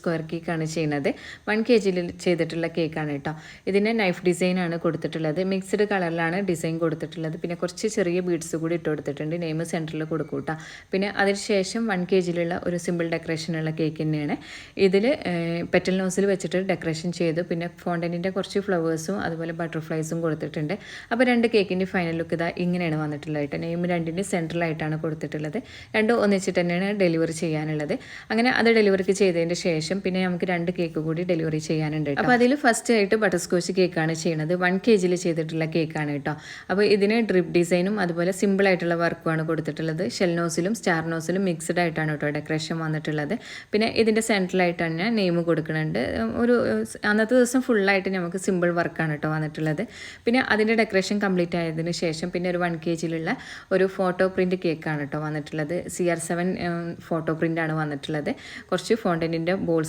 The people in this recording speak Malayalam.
സ്ക്വയർ കേക്കാണ് ചെയ്യുന്നത്. 1 kg ചെയ്തിട്ടുള്ള കേക്കാണ് കേട്ടോ. ഇതിന് നൈഫ് ഡിസൈനാണ് കൊടുത്തിട്ടുള്ളത്. മിക്സ്ഡ് കളറിലാണ് ഡിസൈൻ കൊടുത്തിട്ടുള്ളത്. പിന്നെ കുറച്ച് ചെറിയ ബീഡ്സ് കൂടി ഇട്ട് കൊടുത്തിട്ടുണ്ട്. നെയിം സെൻറ്ററിൽ കൊടുക്കും കേട്ടോ. പിന്നെ അതിനുശേഷം 1 kg ഒരു സിമ്പിൾ ഡെക്കറേഷനുള്ള കേക്ക് തന്നെയാണ്. ഇതിൽ പെറ്റൽ നോസിൽ വെച്ചിട്ട് ഡെക്കറേഷൻ ചെയ്തു. പിന്നെ ഫോണ്ടൻറ്റിൻ്റെ കുറച്ച് ഫ്ലവേഴ്സും അതുപോലെ ബട്ടർഫ്ലൈസും കൊടുത്തിട്ടുണ്ട്. അപ്പോൾ 2 കേക്കിൻ്റെ ഫൈനൽ ലുക്ക് ഇതാ ഇങ്ങനെയാണ് വന്നിട്ടുള്ളത് കേട്ടോ. നെയിം രണ്ടിൻ്റെ സെൻട്രലായിട്ടാണ് കൊടുത്തിട്ടുള്ളത്. രണ്ടും ഒന്നിച്ചിട്ട് തന്നെയാണ് ഡെലിവറി ചെയ്യാനുള്ളത്. അങ്ങനെ അത് ഡെലിവറിക്ക് ചെയ്തതിൻ്റെ ശേഷം പിന്നെ നമുക്ക് 2 കേക്ക് കൂടി ഡെലിവറി ചെയ്യാനുണ്ട്. അപ്പോൾ അതിൽ ഫസ്റ്റ് ആയിട്ട് ബട്ടർ സ്കോച്ച് കേക്കാണ് ചെയ്യുന്നത്. 1 kg ചെയ്തിട്ടുള്ള കേക്കാണ് കേട്ടോ. അപ്പോൾ ഇതിന് ഡ്രിപ്പ് ഡിസൈനും അതുപോലെ സിമ്പിളായിട്ടുള്ള വർക്കുമാണ് കൊടുത്തിട്ടുള്ളത്. ഷെൽ നോസിലും സ്റ്റാർ നോസിലും മിക്സ്ഡ് ആയിട്ടാണ് കേട്ടോ ഡെക്കറേഷൻ വന്നിട്ടുള്ളത്. പിന്നെ ഇതിൻ്റെ സെൻട്രലായിട്ട് തന്നെ നെയിം കൊടുക്കുന്നുണ്ട്. ഒരു അന്നത്തെ ദിവസം ഫുള്ളായിട്ട് നമുക്ക് സിമ്പിൾ വർക്കാണ് കേട്ടോ വന്നിട്ടുള്ളത്. പിന്നെ അതിൻ്റെ ഡെക്കറേഷൻ കംപ്ലീറ്റ് ആയതിനു ശേഷം പിന്നെ ഒരു 1 kg ഒരു ഫോട്ടോ പ്രിൻറ്റ് കേക്കാണ് കേട്ടോ വന്നിട്ടുള്ളത്. CR7 ഫോട്ടോ പ്രിൻ്റാണ് വന്നിട്ടുള്ളത്. കുറച്ച് ഫോണ്ടൻറ്റിൻ്റെ ബോൾസ്